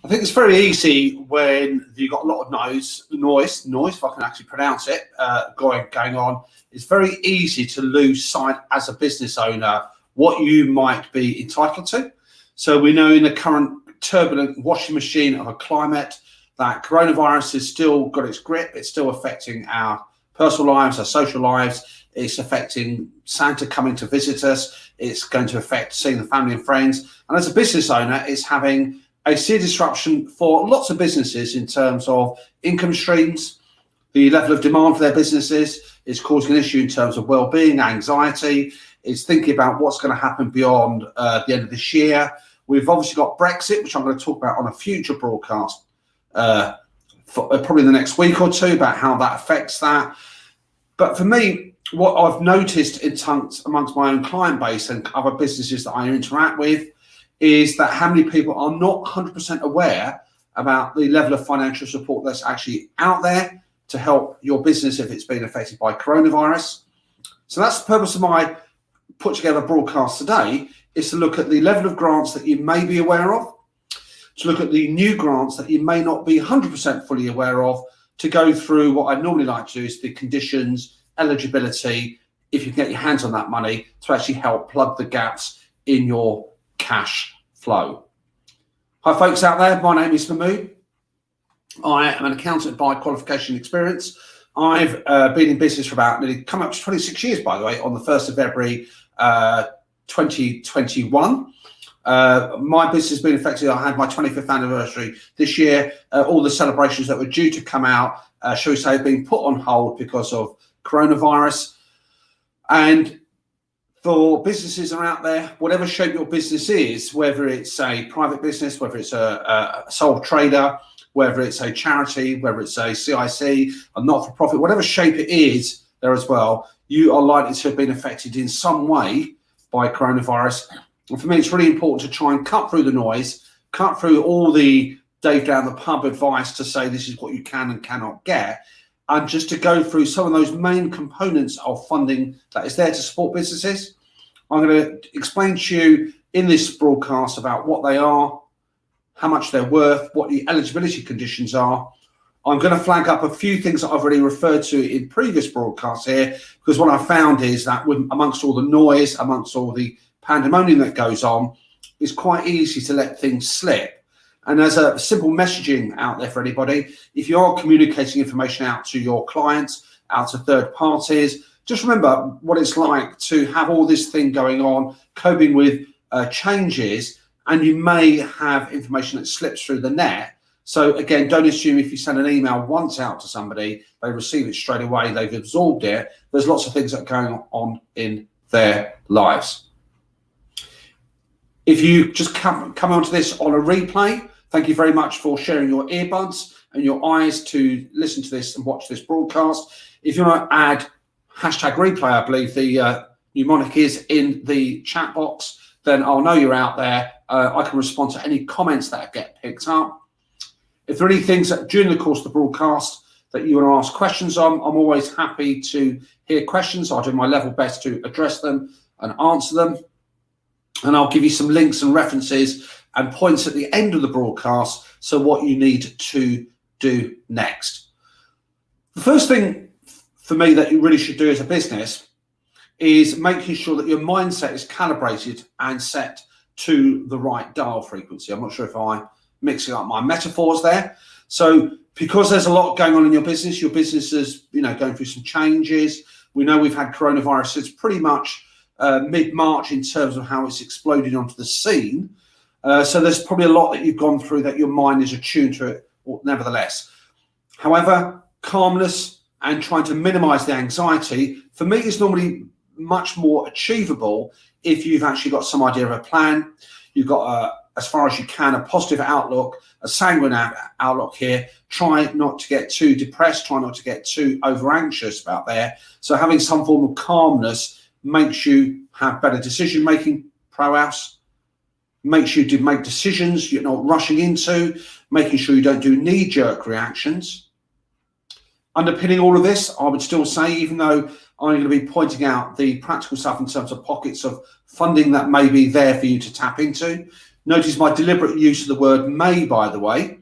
I think it's very easy when you've got a lot of noise, if I can actually pronounce it, going on. It's very easy to lose sight as a business owner what you might be entitled to. So we know in the current turbulent washing machine of a climate that coronavirus has still got its grip. It's still affecting our personal lives, our social lives. It's affecting Santa coming to visit us. It's going to affect seeing the family and friends. And as a business owner, it's having a severe disruption for lots of businesses in terms of income streams, the level of demand for their businesses. It's causing an issue in terms of well-being, anxiety. It's thinking about what's going to happen beyond the end of this year. We've obviously got Brexit, which I'm going to talk about on a future broadcast for probably the next week or two, about how that affects that. But for me, what I've noticed amongst my own client base and other businesses that I interact with is that how many people are not 100% aware about the level of financial support that's actually out there to help your business if it's been affected by coronavirus. So that's the purpose of my put together broadcast today, is to look at the level of grants that you may be aware of, to look at the new grants that you may not be 100% fully aware of, to go through what I normally like to do is the conditions, eligibility, if you can get your hands on that money, to actually help plug the gaps in your cash flow. Hi folks out there, my name is Mahmood. I am an accountant by qualification and experience. I've been in business for about nearly come up to 26 years, by the way, on the 1st of February 2021. My business has been affected. I had my 25th anniversary this year. All the celebrations that were due to come out, shall we say, have been put on hold because of coronavirus. And for businesses that are out there, whatever shape your business is, whether it's a private business, whether it's a sole trader, whether it's a charity, whether it's a CIC, a not-for-profit, whatever shape it is there as well, you are likely to have been affected in some way by coronavirus. And for me, it's really important to try and cut through the noise, cut through all the Dave down the pub advice to say this is what you can and cannot get, and just to go through some of those main components of funding that is there to support businesses. I'm going to explain to you in this broadcast about what they are, how much they're worth, what the eligibility conditions are. I'm going to flag up a few things that I've already referred to in previous broadcasts here, because what I found is that amongst all the noise, amongst all the pandemonium that goes on, it's quite easy to let things slip. And as a simple messaging out there for anybody, if you are communicating information out to your clients, out to third parties, just remember what it's like to have all this thing going on, coping with changes, and you may have information that slips through the net. So again, don't assume if you send an email once out to somebody, they receive it straight away, they've absorbed it. There's lots of things that are going on in their lives. If you just come onto this on a replay, thank you very much for sharing your earbuds and your eyes to listen to this and watch this broadcast. If you want to add #replay, I believe the mnemonic is in the chat box, then I'll know you're out there. I can respond to any comments that get picked up. If there are any things that during the course of the broadcast that you want to ask questions on, I'm always happy to hear questions. I'll do my level best to address them and answer them. And I'll give you some links and references and points at the end of the broadcast, so what you need to do next. The first thing for me that you really should do as a business is making sure that your mindset is calibrated and set to the right dial frequency. I'm not sure if I'm mixing up my metaphors there. So because there's a lot going on in your business is, going through some changes. We know we've had coronavirus since pretty much mid-March in terms of how it's exploded onto the scene. So there's probably a lot that you've gone through that your mind is attuned to it, nevertheless. However, calmness and trying to minimize the anxiety, for me, is normally much more achievable if you've actually got some idea of a plan. You've got, as far as you can, a positive outlook, a sanguine outlook here. Try not to get too depressed, try not to get too over anxious about there. So having some form of calmness makes you have better decision-making prowess, makes you to make decisions you're not rushing into, making sure you don't do knee-jerk reactions. Underpinning all of this, I would still say, even though I'm going to be pointing out the practical stuff in terms of pockets of funding that may be there for you to tap into, Notice my deliberate use of the word may, by the way,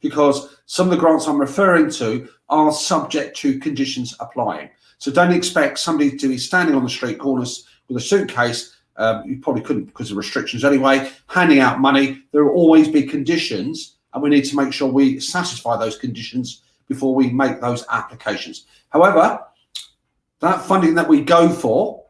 because some of the grants I'm referring to are subject to conditions applying. So don't expect somebody to be standing on the street corners with a suitcase. You probably couldn't because of restrictions anyway, handing out money. There will always be conditions, and we need to make sure we satisfy those conditions before we make those applications. However, that funding that we go for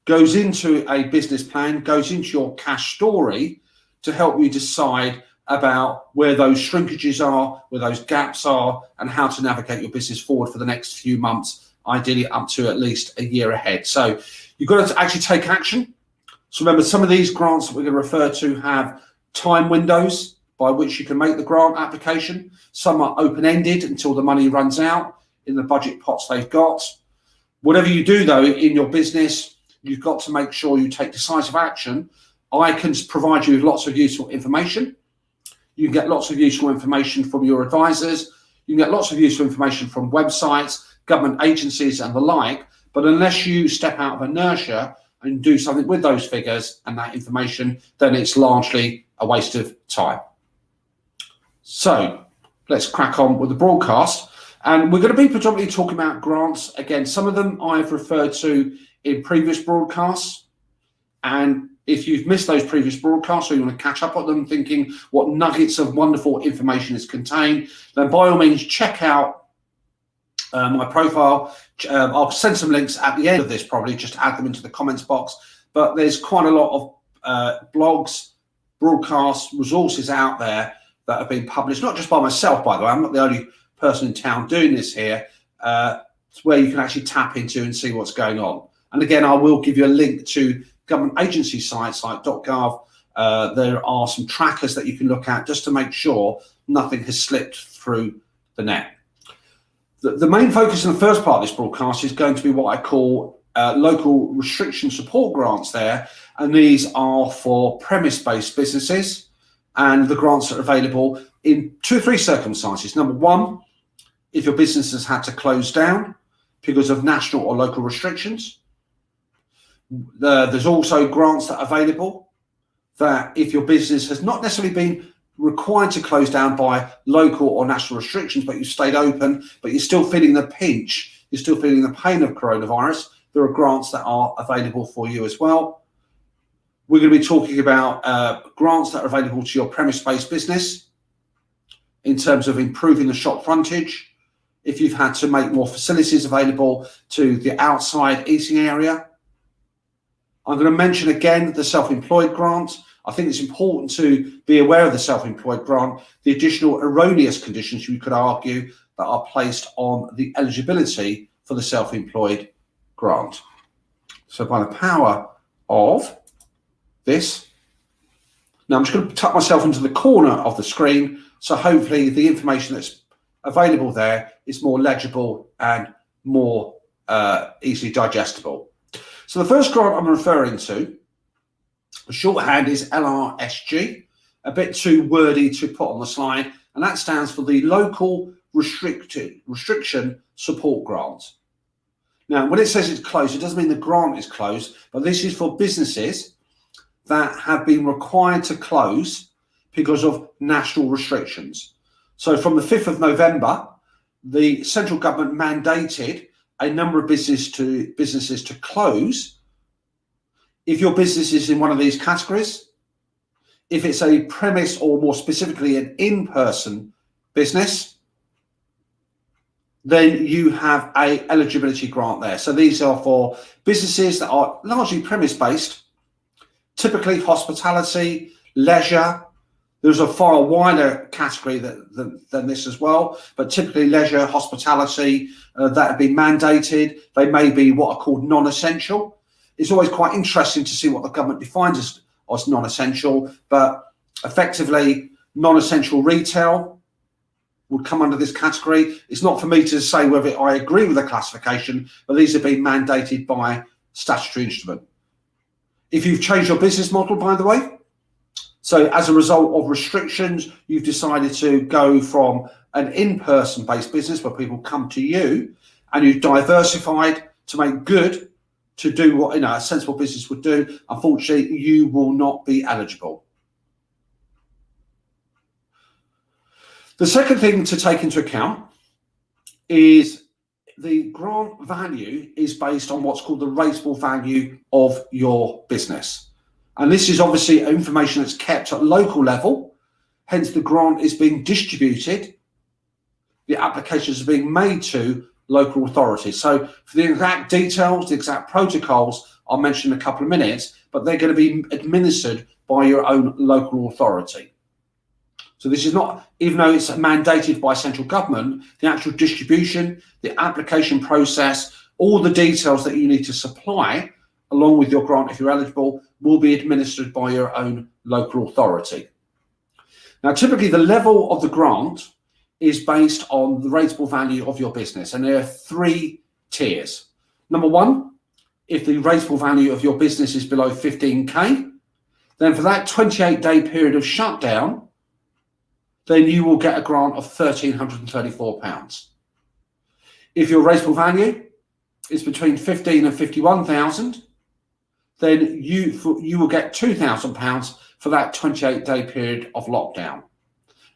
goes into a business plan, goes into your cash story to help you decide about where those shrinkages are, where those gaps are, and how to navigate your business forward for the next few months, ideally up to at least a year ahead. So you've got to actually take action. So remember, some of these grants that we're going to refer to have time windows by which you can make the grant application. Some are open-ended until the money runs out in the budget pots they've got. Whatever you do, though, in your business, you've got to make sure you take decisive action. I can provide you with lots of useful information. You can get lots of useful information from your advisors. You can get lots of useful information from websites, government agencies and the like. But unless you step out of inertia and do something with those figures and that information, then it's largely a waste of time. So let's crack on with the broadcast. And we're going to be predominantly talking about grants. Again, some of them I've referred to in previous broadcasts. And if you've missed those previous broadcasts or you want to catch up on them thinking what nuggets of wonderful information is contained, then by all means check out my profile. I'll send some links at the end of this, probably just add them into the comments box. But there's quite a lot of blogs, broadcasts, resources out there that have been published, not just by myself, by the way. I'm not the only person in town doing this here, where you can actually tap into and see what's going on. And again, I will give you a link to government agency sites like .gov. There are some trackers that you can look at just to make sure nothing has slipped through the net. The main focus in the first part of this broadcast is going to be what I call local restriction support grants there. And these are for premise-based businesses, and the grants are available in 2 or 3 circumstances. Number one, if your business has had to close down because of national or local restrictions. There's also grants that are available that if your business has not necessarily been required to close down by local or national restrictions, but you've stayed open, but you're still feeling the pinch, you're still feeling the pain of coronavirus, there are grants that are available for you as well. We're going to be talking about grants that are available to your premise-based business in terms of improving the shop frontage. If you've had to make more facilities available to the outside eating area. I'm going to mention again the self-employed grant. I think it's important to be aware of the self-employed grant, the additional erroneous conditions you could argue that are placed on the eligibility for the self-employed grant. So by the power of this, now I'm just going to tuck myself into the corner of the screen, so hopefully the information that's available there is more legible and more easily digestible. So the first grant I'm referring to, the shorthand is LRSG, a bit too wordy to put on the slide, and that stands for the Local Restriction Support Grant. Now, when it says it's closed, it doesn't mean the grant is closed, but this is for businesses that have been required to close because of national restrictions. So from the 5th of November, the central government mandated a number of businesses to close. If your business is in one of these categories, if it's a premise or more specifically an in-person business, then you have a eligibility grant there. So these are for businesses that are largely premise-based, typically hospitality, leisure. There's a far wider category than this as well, but typically leisure, hospitality, that have been mandated. They may be what are called non-essential. It's always quite interesting to see what the government defines as non-essential, but effectively non-essential retail would come under this category. It's not for me to say whether I agree with the classification, but these have been mandated by statutory instrument. If you've changed your business model, by the way, so as a result of restrictions, you've decided to go from an in-person based business where people come to you, and you've diversified to make good, to do what a sensible business would do, unfortunately, you will not be eligible. The second thing to take into account is the grant value is based on what's called the rateable value of your business. And this is obviously information that's kept at local level, hence the grant is being distributed, the applications are being made to local authorities. So for the exact details, the exact protocols, I'll mention in a couple of minutes, but they're going to be administered by your own local authority. So this is not, even though it's mandated by central government, the actual distribution, the application process, all the details that you need to supply along with your grant if you're eligible will be administered by your own local authority. Now, typically the level of the grant is based on the rateable value of your business, and there are 3 tiers. Number 1, if the rateable value of your business is below 15k, then for that 28-day period of shutdown, then you will get a grant of £1,334. If your rateable value is between 15 and 51,000, then you will get £2,000 for that 28-day period of lockdown.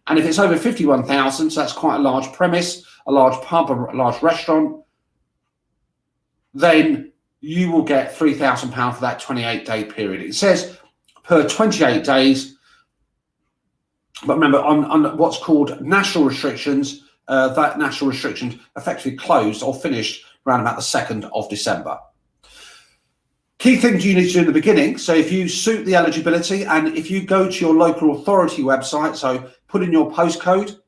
And if it's over 51,000, so that's quite a large premise, a large pub, a large restaurant, then you will get £3,000 for that 28-day period. It says per 28 days, but remember on what's called national restrictions, that national restrictions effectively closed or finished around about the 2nd of December. Key things you need to do in the beginning. So if you suit the eligibility and if you go to your local authority website, so put in your postcode,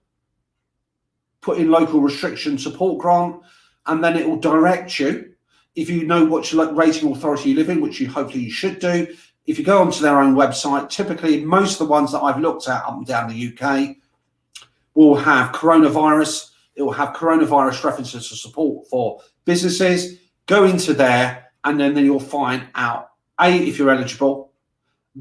put in local restriction support grant, and then it will direct you. If you know what rating authority you live in, which hopefully you should do, if you go onto their own website, typically most of the ones that I've looked at up and down the UK will have coronavirus. It will have coronavirus references to support for businesses. Go into there and then you'll find out, A, if you're eligible,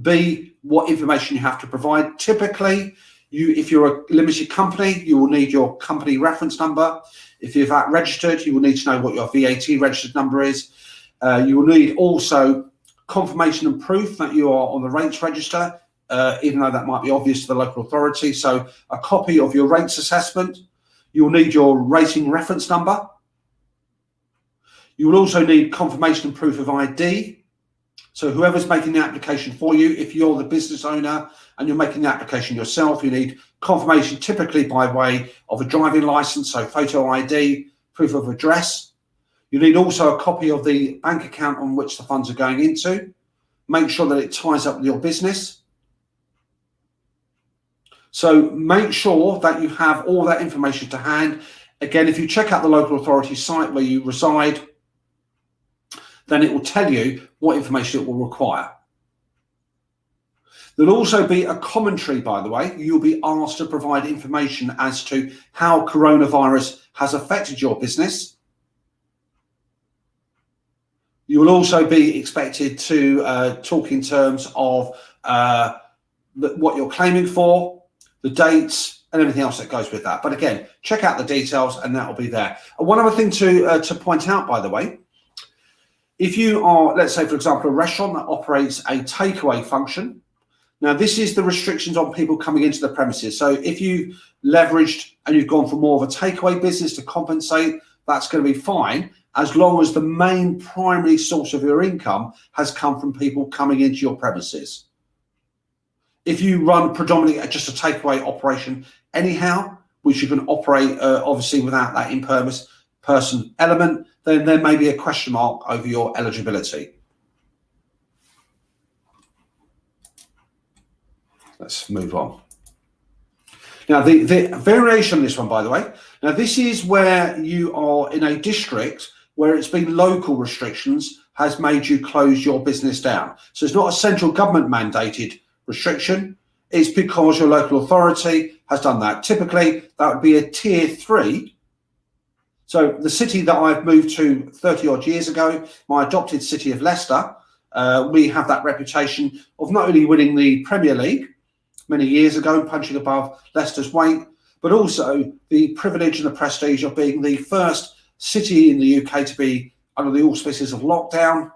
B, what information you have to provide. Typically, if you're a limited company, you will need your company reference number. If you're VAT registered, you will need to know what your VAT registered number is. You will need also confirmation and proof that you are on the rates register, even though that might be obvious to the local authority. So a copy of your rates assessment. You will need your rating reference number. You will also need confirmation and proof of ID. So whoever's making the application for you, if you're the business owner and you're making the application yourself, you need confirmation typically by way of a driving license, so photo ID, proof of address. You need also a copy of the bank account on which the funds are going into. Make sure that it ties up with your business. So make sure that you have all that information to hand. Again, if you check out the local authority site where you reside, then it will tell you what information it will require. There'll also be a commentary, by the way. You'll be asked to provide information as to how coronavirus has affected your business. You will also be expected to talk in terms of what you're claiming for, the dates, and everything else that goes with that. But again, check out the details and that will be there. And one other thing to point out, by the way, if you are, let's say, for example, a restaurant that operates a takeaway function, now this is the restrictions on people coming into the premises. So if you've leveraged and you've gone for more of a takeaway business to compensate, that's going to be fine, as long as the main primary source of your income has come from people coming into your premises. If you run predominantly just a takeaway operation anyhow, which you can operate obviously without that in-person element, then there may be a question mark over your eligibility. Let's move on. Now, the variation on this one, by the way, now this is where you are in a district where it's been local restrictions has made you close your business down. So it's not a central government mandated restriction. It's because your local authority has done that. Typically, that would be a tier 3. So the city that I've moved to 30 odd years ago, my adopted city of Leicester, we have that reputation of not only winning the Premier League many years ago, punching above Leicester's weight, but also the privilege and the prestige of being the first city in the UK to be under the auspices of lockdown.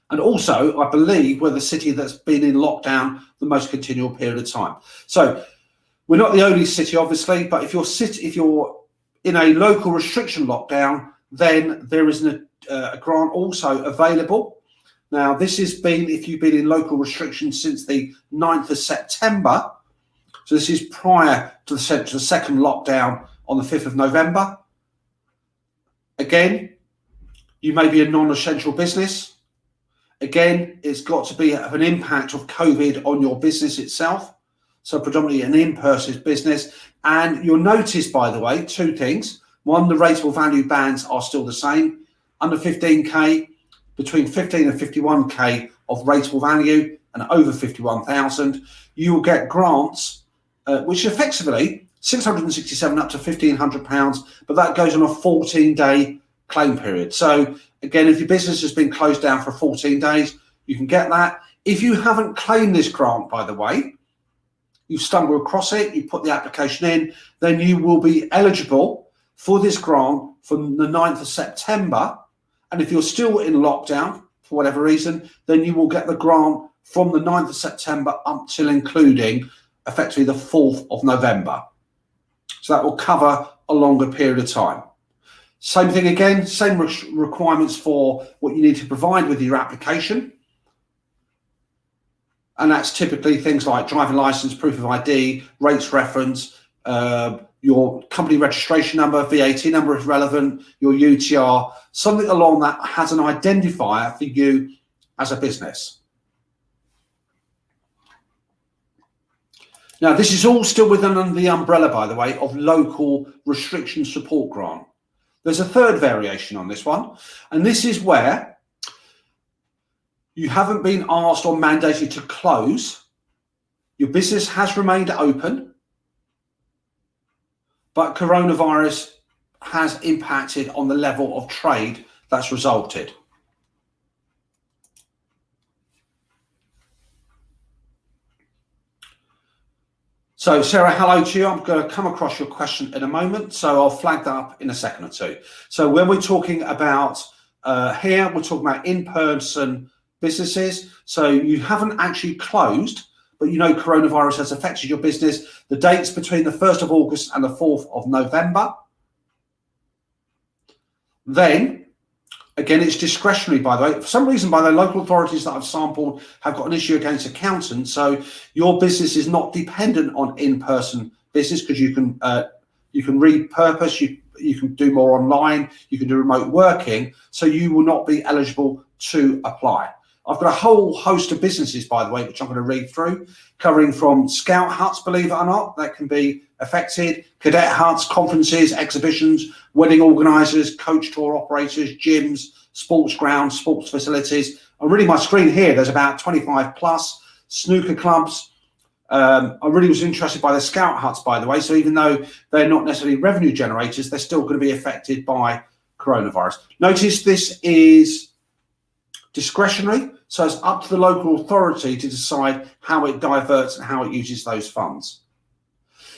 And also, I believe, we're the city that's been in lockdown the most continual period of time. So We're not the only city, obviously, but if you're in a local restriction lockdown, then there is a grant also available. Now, this has been if you've been in local restrictions since the 9th of September. So this is prior to the second lockdown on the 5th of November. Again, you may be a non-essential business. Again, it's got to be an impact of COVID on your business itself. So predominantly an in-person business. And you'll notice, by the way, two things. One, the rateable value bands are still the same. Under 15K, between 15 and 51K of rateable value, and over 51,000, you will get grants, which effectively 667 up to £1,500, but that goes on a 14-day claim period. So again, if your business has been closed down for 14 days, you can get that. If you haven't claimed this grant, by the way, you stumble across it, you put the application in, then you will be eligible for this grant from the 9th of September. And if you're still in lockdown for whatever reason, then you will get the grant from the 9th of September up till including effectively the 4th of November. So that will cover a longer period of time. Same thing again, same requirements for what you need to provide with your application. And that's typically things like driving license, proof of ID, rates reference, your company registration number, VAT number if relevant, your UTR, something along that has an identifier for you as a business. Now, this is all still within the umbrella, by the way, of local restriction support grant. There's a third variation on this one, and this is where you haven't been asked or mandated to close. Your business has remained open, but coronavirus has impacted on the level of trade that's resulted. So Sarah, hello to you. I'm going to come across your question in a moment, so I'll flag that up in a second or two. So when we're talking about here, we're talking about in-person businesses. So you haven't actually closed, but you know coronavirus has affected your business. The dates between the 1st of August and the 4th of November. Then, again, it's discretionary, by the way. For some reason, by the local authorities that I've sampled have got an issue against accountants. So your business is not dependent on in-person business because you can repurpose, you can do more online, you can do remote working. So you will not be eligible to apply. I've got a whole host of businesses, by the way, which I'm going to read through, covering from scout huts, believe it or not, that can be affected, cadet huts, conferences, exhibitions, wedding organisers, coach tour operators, gyms, sports grounds, sports facilities. I'm reading my screen here. There's about 25 plus snooker clubs. I really was interested by the scout huts, by the way. So even though they're not necessarily revenue generators, they're still going to be affected by coronavirus. Notice this is discretionary, so it's up to the local authority to decide how it diverts and how it uses those funds.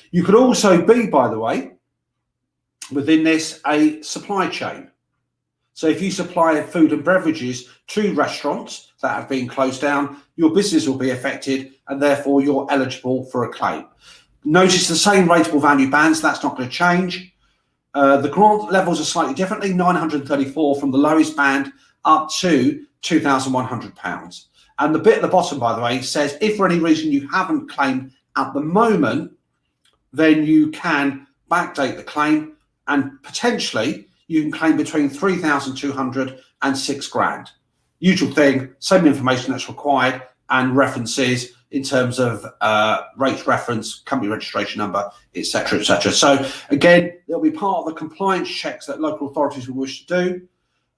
You could also be, by the way, within this, a supply chain. So if you supply food and beverages to restaurants that have been closed down, your business will be affected and therefore you're eligible for a claim. Notice the same rateable value bands, that's not going to change. The grant levels are slightly differently, 934 from the lowest band up to £2,100. And the bit at the bottom, by the way, says if for any reason you haven't claimed at the moment, then you can backdate the claim and potentially you can claim between 3,200 and 6 grand. Usual thing, same information that's required and references in terms of rates reference, company registration number, etc., etc. So again, it'll be part of the compliance checks that local authorities will wish to do.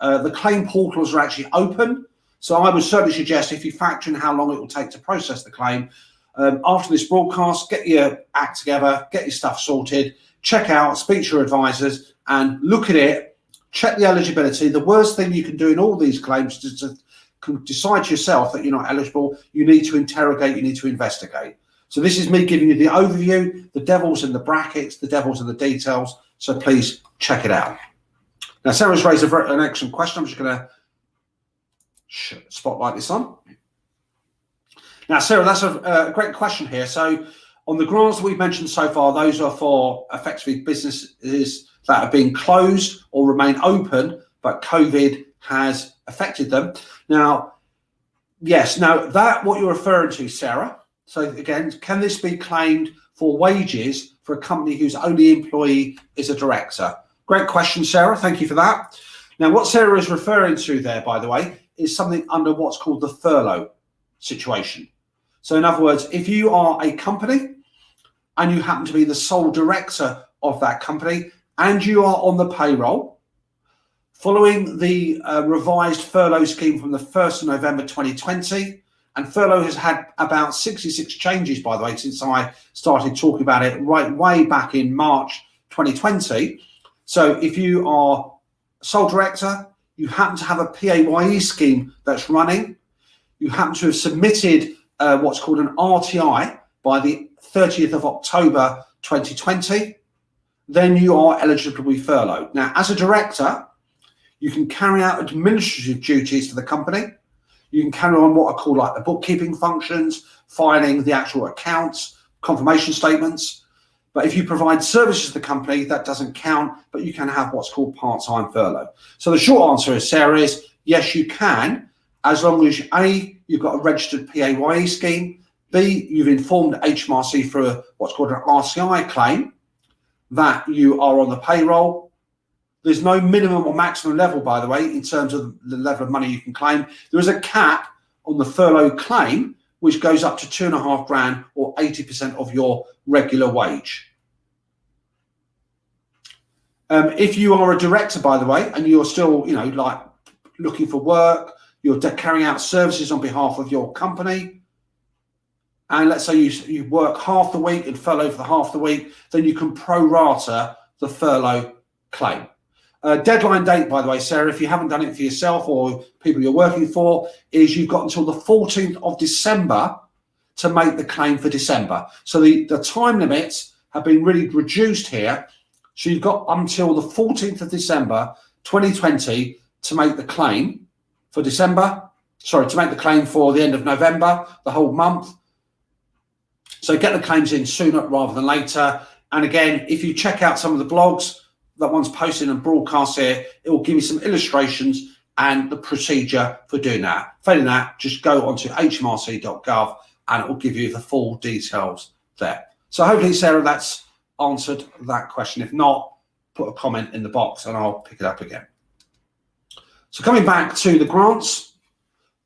The claim portals are actually open, so I would certainly suggest if you factor in how long it will take to process the claim, after this broadcast, get your act together, get your stuff sorted, check out, speak to your advisors and look at it, check the eligibility. The worst thing you can do in all these claims is to decide yourself that you're not eligible. You need to interrogate, you need to investigate. So this is me giving you the overview, the devil's in the brackets, the devil's in the details, so please check it out. Now, Sarah's raised an excellent question. I'm just going to spotlight this on. Now, Sarah, that's a great question here. So On the grants that we've mentioned so far, those are for effectively businesses that have been closed or remain open, but COVID has affected them. Now, yes, now that what you're referring to, Sarah. So again, can this be claimed for wages for a company whose only employee is a director? Great question, Sarah. Thank you for that. Now, what Sarah is referring to there, by the way, is something under what's called the furlough situation. So in other words, if you are a company and you happen to be the sole director of that company and you are on the payroll, following the revised furlough scheme from the 1st of November 2020, and furlough has had about 66 changes, by the way, since I started talking about it way back in March 2020. So if you are sole director, you happen to have a PAYE scheme that's running, you happen to have submitted what's called an RTI by the 30th of October 2020, then you are eligible to be furloughed. Now, as a director, you can carry out administrative duties for the company. You can carry on what are called like the bookkeeping functions, filing the actual accounts, confirmation statements. But if you provide services to the company, that doesn't count, but you can have what's called part-time furlough. So the short answer is, Sarah, is yes, you can, as long as A, you've got a registered PAYE scheme, B, you've informed HMRC through what's called an RCI claim that you are on the payroll. There's no minimum or maximum level, by the way, in terms of the level of money you can claim. There is a cap on the furlough claim, which goes up to £2.5 grand or 80% of your regular wage. If you are a director, by the way, and you're still, like looking for work, you're carrying out services on behalf of your company, and let's say you work half the week and furlough for the half the week, then you can pro-rata the furlough claim. Deadline date, by the way, Sarah, if you haven't done it for yourself or people you're working for, is you've got until the 14th of December to make the claim for December. So the time limits have been really reduced here. So you've got until the 14th of December 2020 to make the claim for December. Sorry, to make the claim for the end of November, the whole month. So get the claims in sooner rather than later. And again, if you check out some of the blogs that one's posted and broadcast here, it will give you some illustrations and the procedure for doing that. Failing that, just go onto hmrc.gov and it will give you the full details there. So hopefully, Sarah, that's answered that question. If not, put a comment in the box and I'll pick it up again. So coming back to the grants,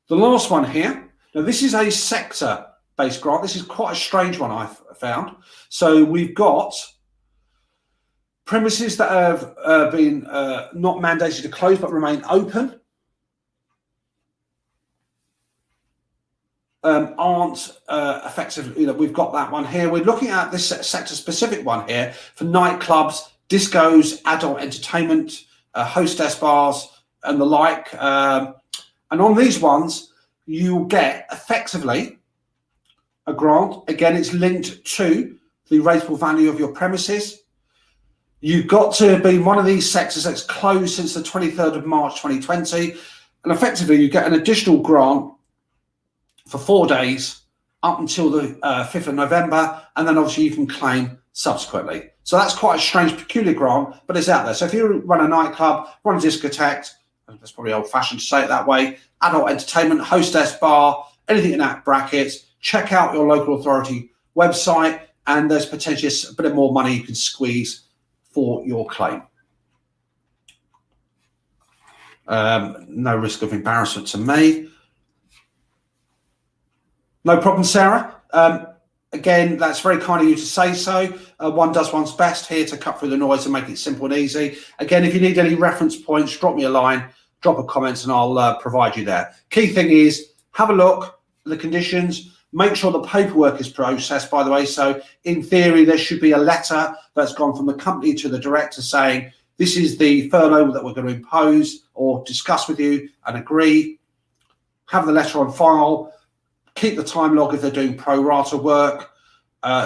the last one here. Now, this is a sector-based grant. This is quite a strange one I've found. So we've got premises that have been not mandated to close but remain open aren't effectively, we've got that one here. We're looking at this sector-specific one here for nightclubs, discos, adult entertainment, hostess bars, and the like. And on these ones, you get effectively a grant. Again, it's linked to the rateable value of your premises. You've got to be one of these sectors that's closed since the 23rd of March 2020. And effectively, you get an additional grant for 4 days up until the 5th of November. And then obviously you can claim subsequently. So that's quite a strange, peculiar grant, but it's out there. So if you run a nightclub, run a discotheque, that's probably old fashioned to say it that way, adult entertainment, hostess bar, anything in that bracket, check out your local authority website and there's potentially a bit more money you can squeeze for your claim. No risk of embarrassment to me. No problem, Sarah. Again, that's very kind of you to say so. One does one's best here to cut through the noise and make it simple and easy. Again, if you need any reference points, drop me a line, drop a comment, and I'll provide you there. Key thing is, have a look at the conditions. Make sure the paperwork is processed, by the way. So in theory, there should be a letter that's gone from the company to the director saying, this is the furlough that we're going to impose or discuss with you and agree. Have the letter on file. Keep the time log if they're doing pro rata work.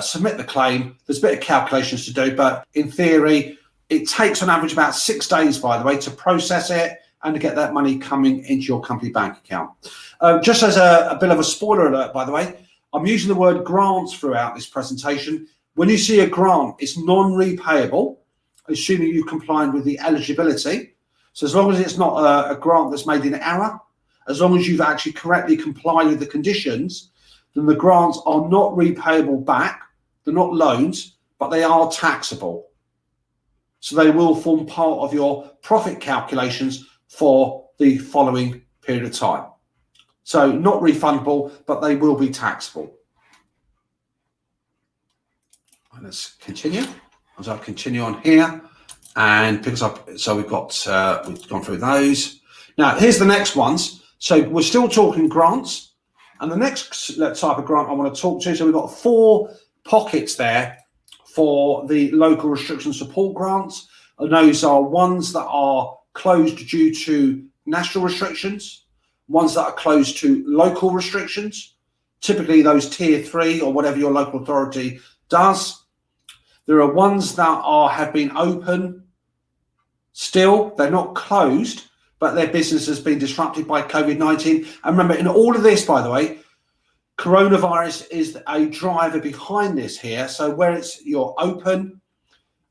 Submit the claim. There's a bit of calculations to do, but in theory, it takes on average about 6 days, by the way, to process it and to get that money coming into your company bank account. Just as a bit of a spoiler alert, by the way, I'm using the word grants throughout this presentation. When you see a grant, it's non-repayable, assuming you've complied with the eligibility. So as long as it's not a grant that's made in error, as long as you've actually correctly complied with the conditions, then the grants are not repayable back. They're not loans, but they are taxable. So they will form part of your profit calculations for the following period of time. So not refundable, but they will be taxable. Let's continue. As I continue on here and pick us up. So we've gone through those. Now here's the next ones. So we're still talking grants, and the next type of grant I want to talk to. So we've got 4 pockets there for the local restriction support grants, and those are ones that are closed due to national restrictions, ones that are closed to local restrictions, typically those tier 3 or whatever your local authority does. There are ones that have been open still, they're not closed, but their business has been disrupted by COVID-19. And remember, in all of this, by the way, coronavirus is a driver behind this here. So where you're open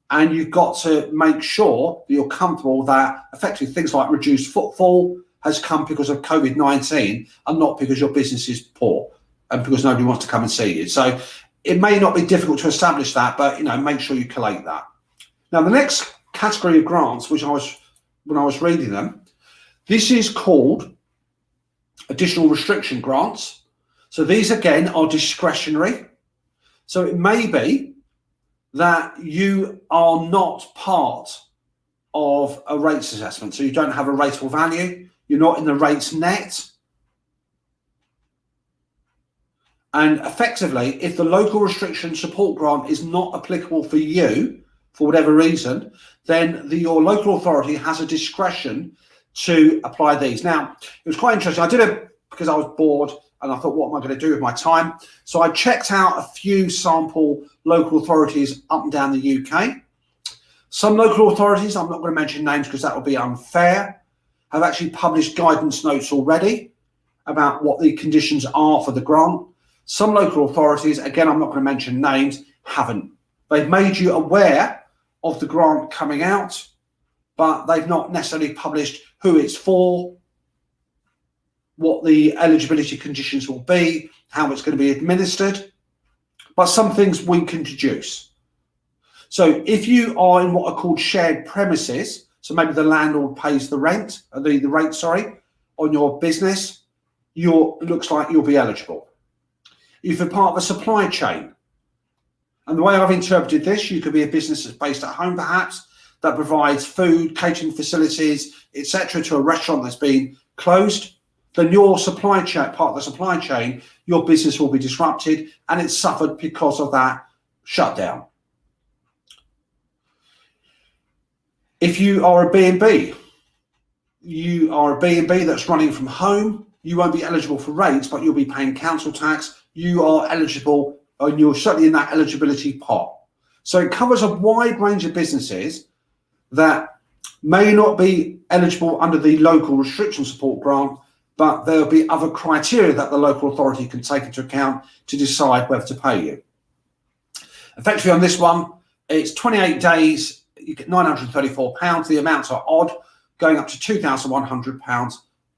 and you've got to make sure that you're comfortable that effectively things like reduced footfall has come because of COVID-19 and not because your business is poor and because nobody wants to come and see you. So it may not be difficult to establish that, but make sure you collate that. Now the next category of grants, when I was reading them, this is called additional restriction grants. So these again are discretionary. So it may be that you are not part of a rates assessment. So you don't have a rateable value. You're not in the rates net. And effectively, if the local restriction support grant is not applicable for you, for whatever reason, then your local authority has a discretion to apply these. Now, it was quite interesting. I did it because I was bored and I thought, what am I going to do with my time? So I checked out a few sample local authorities up and down the UK. Some local authorities, I'm not going to mention names because that would be unfair, have actually published guidance notes already about what the conditions are for the grant. Some local authorities, again, I'm not going to mention names, haven't. They've made you aware of the grant coming out, but they've not necessarily published who it's for, what the eligibility conditions will be, how it's going to be administered, but some things we can deduce. So if you are in what are called shared premises, so maybe the landlord pays the rent, the rate, sorry, on your business, looks like you'll be eligible. If you're part of a supply chain, and the way I've interpreted this, you could be a business that's based at home perhaps, that provides food, catering facilities, etc. to a restaurant that's been closed, then your supply chain, part of the supply chain, your business will be disrupted and it's suffered because of that shutdown. If you are a B&B, you are a B&B that's running from home, you won't be eligible for rates, but you'll be paying council tax. You are eligible, and you're certainly in that eligibility pot. So it covers a wide range of businesses that may not be eligible under the local restriction support grant, but there'll be other criteria that the local authority can take into account to decide whether to pay you. Effectively on this one, it's 28 days, you get £934. The amounts are odd, going up to £2,100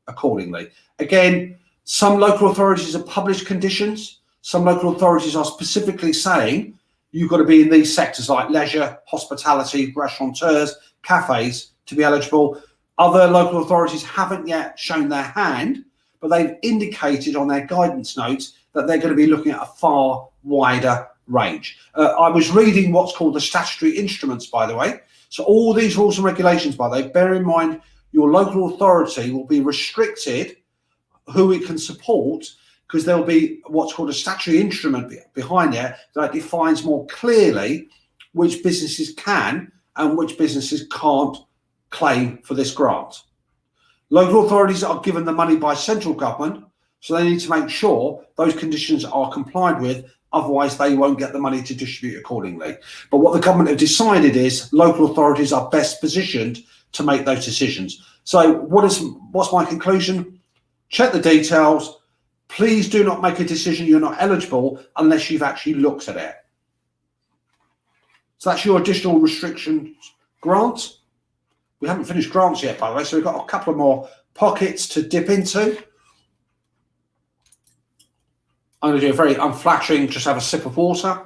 accordingly. Again, some local authorities have published conditions. Some local authorities are specifically saying you've got to be in these sectors like leisure, hospitality, restaurateurs, cafes to be eligible. Other local authorities haven't yet shown their hand, but they've indicated on their guidance notes that they're going to be looking at a far wider range. I was reading what's called the statutory instruments, by the way. So all these rules and regulations, by the way, bear in mind your local authority will be restricted who it can support, because there'll be what's called a statutory instrument behind there that defines more clearly which businesses can and which businesses can't claim for this grant. Local authorities are given the money by central government, so they need to make sure those conditions are complied with, otherwise they won't get the money to distribute accordingly. But what the government have decided is local authorities are best positioned to make those decisions. So what's my conclusion? Check the details, please do not make a decision you're not eligible unless you've actually looked at it. So that's your additional restrictions grant. We haven't finished grants yet, by the way, so we've got a couple of more pockets to dip into. I'm going to do a very unflattering, just have a sip of water.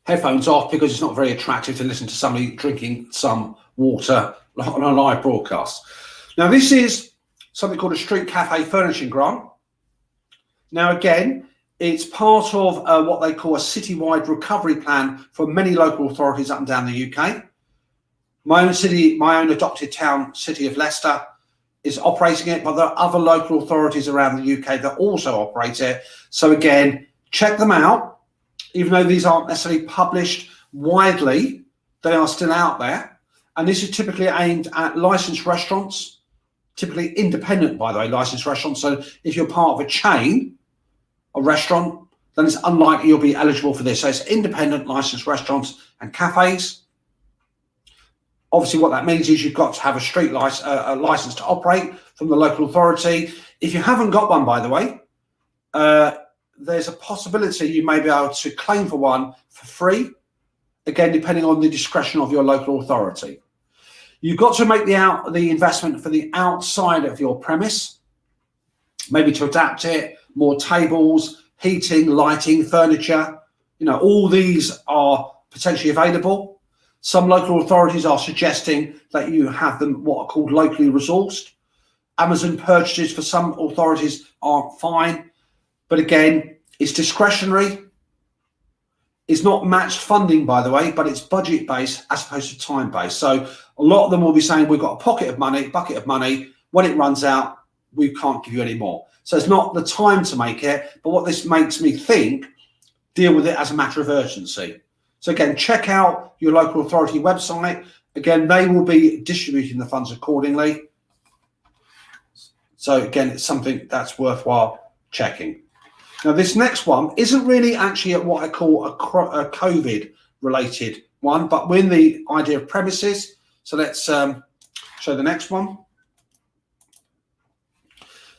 Headphones off because it's not very attractive to listen to somebody drinking some water on a live broadcast. Now, this is something called a street cafe furnishing grant. Now, again, it's part of what they call a citywide recovery plan for many local authorities up and down the UK. My own city, my own adopted town, City of Leicester, is operating it, but there are other local authorities around the UK that also operate it. So again, check them out. Even though these aren't necessarily published widely, they are still out there. And this is typically aimed at licensed restaurants, typically independent, by the way, licensed restaurants. So if you're part of a chain, a restaurant, then it's unlikely you'll be eligible for this. So it's independent licensed restaurants and cafes. Obviously, what that means is you've got to have a street license to operate from the local authority. If you haven't got one, by the way, there's a possibility you may be able to claim for one for free, again, depending on the discretion of your local authority. You've got to make the investment for the outside of your premise, maybe to adapt it, more tables, heating, lighting, furniture. You know, all these are potentially available. Some local authorities are suggesting that you have them what are called locally resourced. Amazon purchases for some authorities aren't fine, but again, it's discretionary. It's not matched funding, by the way, but it's budget based as opposed to time based. So a lot of them will be saying we've got a bucket of money. When it runs out, we can't give you any more. So it's not the time to make it, but what this makes me think, deal with it as a matter of urgency. So again, check out your local authority website. Again, they will be distributing the funds accordingly. So again, it's something that's worthwhile checking. Now, this next one isn't really actually what I call a COVID related one, but we're in the idea of premises. So let's show the next one.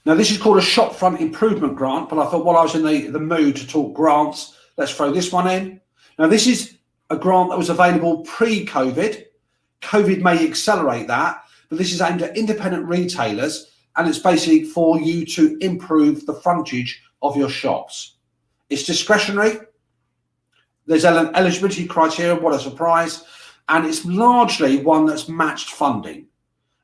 Now, this is called a shopfront improvement grant, but I thought while I was in the mood to talk grants, let's throw this one in. Now, this is a grant that was available pre-COVID. COVID may accelerate that, but this is aimed at independent retailers, and it's basically for you to improve the frontage of your shops. It's discretionary. There's an eligibility criteria, what a surprise, and it's largely one that's matched funding.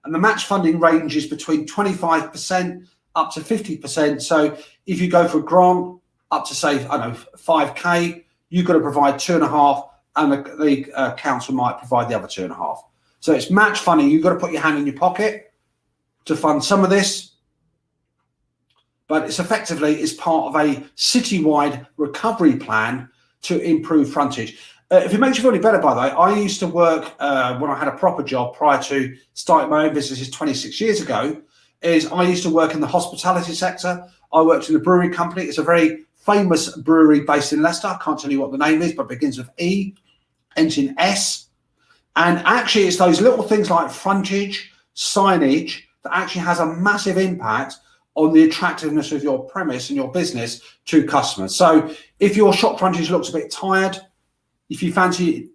And the matched funding ranges between 25% up to 50%. So if you go for a grant up to, say, I don't know, 5K, you've got to provide 2.5, and the council might provide the other 2.5. So it's match funding. You've got to put your hand in your pocket to fund some of this, but it's effectively is part of a citywide recovery plan to improve frontage. If it makes you feel any better, by the way, I used to work when I had a proper job prior to starting my own businesses 26 years ago. I used to work in the hospitality sector. I worked in a brewery company. It's a very famous brewery based in Leicester. I can't tell you what the name is, but begins with E, ends in S. And actually, it's those little things like frontage, signage, that actually has a massive impact on the attractiveness of your premise and your business to customers. So if your shop frontage looks a bit tired, if you fancy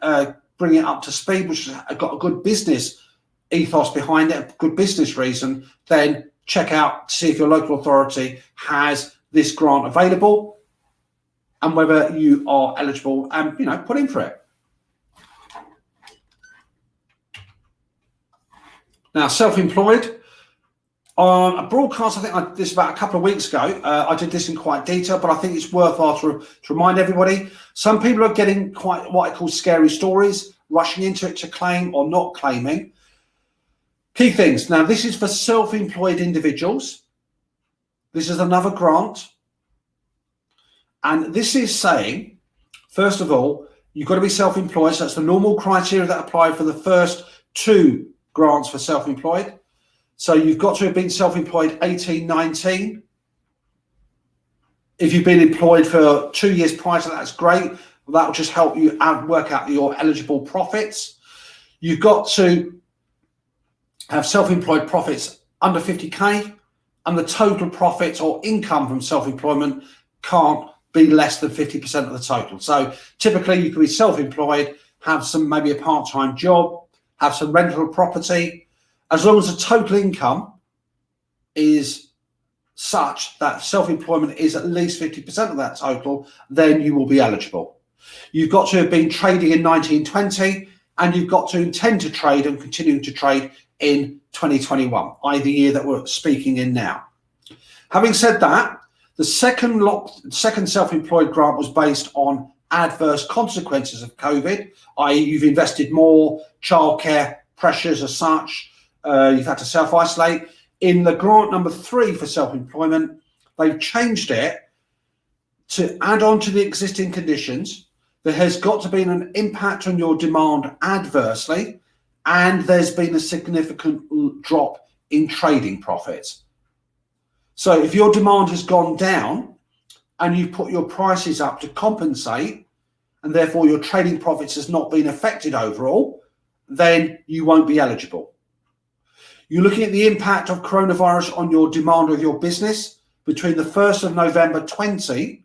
bringing it up to speed, which has got a good business ethos behind it, a good business reason, then check out to see if your local authority has this grant available and whether you are eligible and, you know, put in for it. Now, self-employed. On a broadcast, I think this about a couple of weeks ago, I did this in quite detail, but I think it's worthwhile to remind everybody. Some people are getting quite what I call scary stories, rushing into it to claim or not claiming. Key things. Now, this is for self-employed individuals. This is another grant. And this is saying, first of all, you've got to be self-employed. So that's the normal criteria that apply for the first two grants for self-employed. So you've got to have been self-employed 18, 19. If you've been employed for 2 years prior to that, that's great. That will just help you work out your eligible profits. You've got to have self-employed profits under 50k, and the total profits or income from self-employment can't be less than 50% of the total. So typically you can be self-employed, have maybe a part-time job, have some rental property. As long as the total income is such that self-employment is at least 50% of that total, then you will be eligible. You've got to have been trading in 1920, and you've got to intend to trade and continue to trade in 2021, i.e. the year that we're speaking in now. Having said that, the second self-employed grant was based on adverse consequences of COVID, i.e. you've invested more, childcare pressures as such, you've had to self-isolate. In the grant number 3 for self-employment, they've changed it to add on to the existing conditions. There has got to be an impact on your demand adversely, and there's been a significant drop in trading profits. So if your demand has gone down and you put your prices up to compensate, and therefore your trading profits has not been affected overall, then you won't be eligible. You're looking at the impact of coronavirus on your demand of your business between the 1st of November 20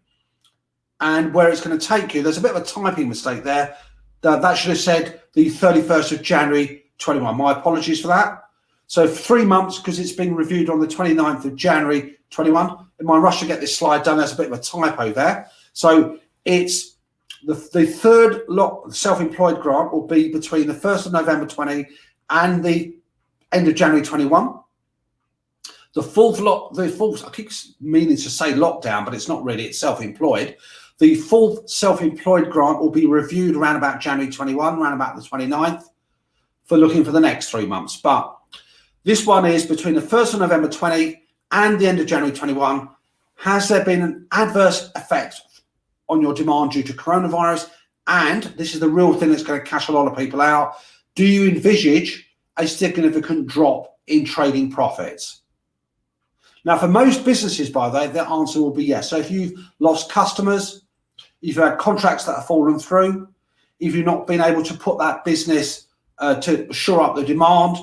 and where it's going to take you. There's a bit of a typing mistake there. That should have said the 31st of January 21. My apologies for that. So 3 months, because it's been reviewed on the 29th of January 21. In my rush to get this slide done, there's a bit of a typo there. So it's the third lot, self-employed grant will be between the 1st of November 20 and the end of January 21. The fourth, I keep meaning to say lockdown, but it's not really, it's self-employed. The fourth self-employed grant will be reviewed around about January 21, around about the 29th, for looking for the next 3 months. But this one is between the 1st of November 20 and the end of January 21. Has there been an adverse effect on your demand due to coronavirus? And this is the real thing that's going to cash a lot of people out. Do you envisage a significant drop in trading profits? Now, for most businesses, by the way, the answer will be yes. So if you've lost customers, if you've had contracts that have fallen through, if you've not been able to put that business to shore up the demand,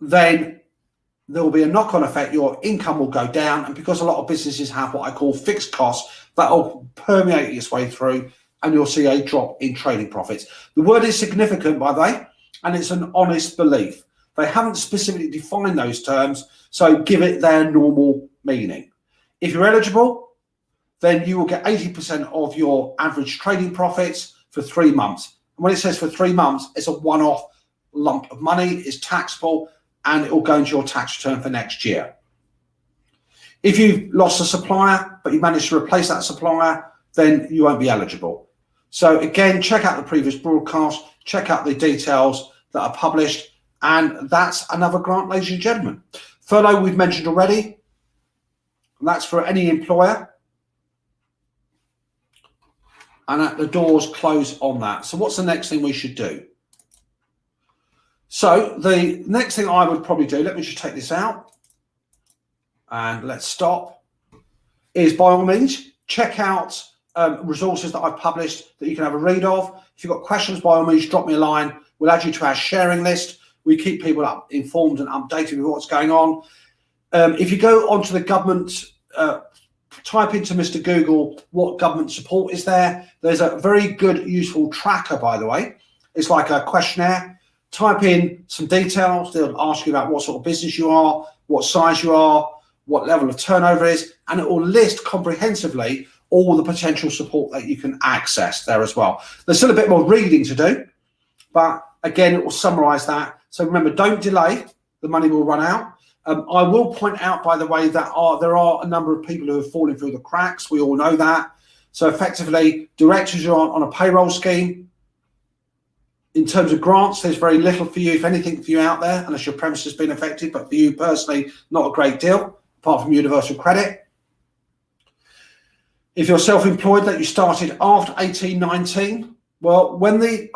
then there will be a knock-on effect. Your income will go down, and because a lot of businesses have what I call fixed costs, that will permeate its way through, and you'll see a drop in trading profits. The word is significant, by the way, and it's an honest belief. They haven't specifically defined those terms, so give it their normal meaning. If you're eligible, then you will get 80% of your average trading profits for 3 months. And when it says for 3 months, it's a one-off lump of money, it's taxable, and it will go into your tax return for next year. If you've lost a supplier, but you managed to replace that supplier, then you won't be eligible. So again, check out the previous broadcast, check out the details that are published, and that's another grant, ladies and gentlemen. Furlough we've mentioned already, and that's for any employer. And the doors close on that. So what's the next thing we should do? So the next thing I would probably do, let me just take this out and let's stop, is by all means, check out resources that I've published that you can have a read of. If you've got questions, by all means, drop me a line. We'll add you to our sharing list. We keep people informed and updated with what's going on. If you go onto the government, type into Mr. Google what government support is there. There's a very good, useful tracker, by the way. It's like a questionnaire. Type in some details. They'll ask you about what sort of business you are, what size you are, what level of turnover is, and it will list comprehensively all the potential support that you can access there as well. There's still a bit more reading to do, but again, it will summarize that. So remember, don't delay, the money will run out. I will point out, by the way, that there are a number of people who have fallen through the cracks. We all know that. So effectively, directors are on a payroll scheme. In terms of grants, there's very little for you, if anything, for you out there, unless your premise has been affected. But for you personally, not a great deal, apart from universal credit. If you're self-employed, that you started after 1819, well, when the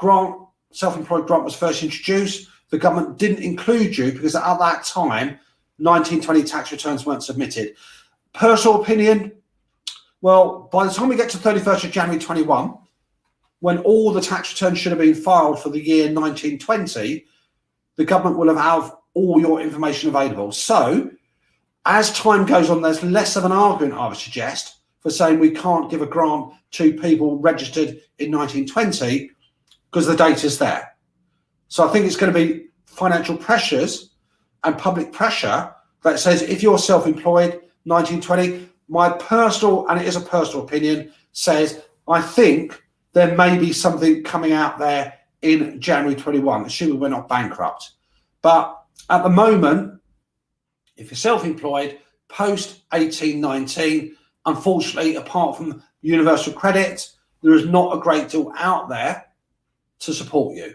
self-employed grant was first introduced, the government didn't include you because at that time, 1920 tax returns weren't submitted. Personal opinion, well, by the time we get to 31st of January 21, when all the tax returns should have been filed for the year 1920, the government will have all your information available. So as time goes on, there's less of an argument, I would suggest, for saying we can't give a grant to people registered in 1920 because the data's there. So I think it's going to be financial pressures and public pressure that says if you're self-employed 1920, my personal, and it is a personal opinion, says I think there may be something coming out there in January 21, assuming we're not bankrupt. But at the moment, if you're self-employed post 1819, unfortunately, apart from universal credit, there is not a great deal out there to support you.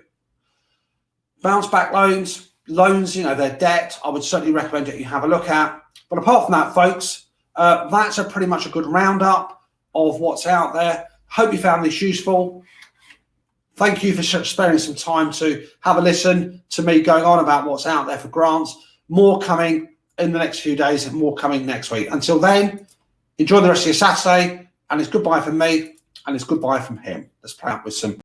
Bounce back loans, they're debt. I would certainly recommend that you have a look at. But apart from that, folks, that's pretty much a good roundup of what's out there. Hope you found this useful. Thank you for sparing some time to have a listen to me going on about what's out there for grants. More coming in the next few days and more coming next week. Until then, enjoy the rest of your Saturday, and it's goodbye from me and it's goodbye from him. Let's play out with some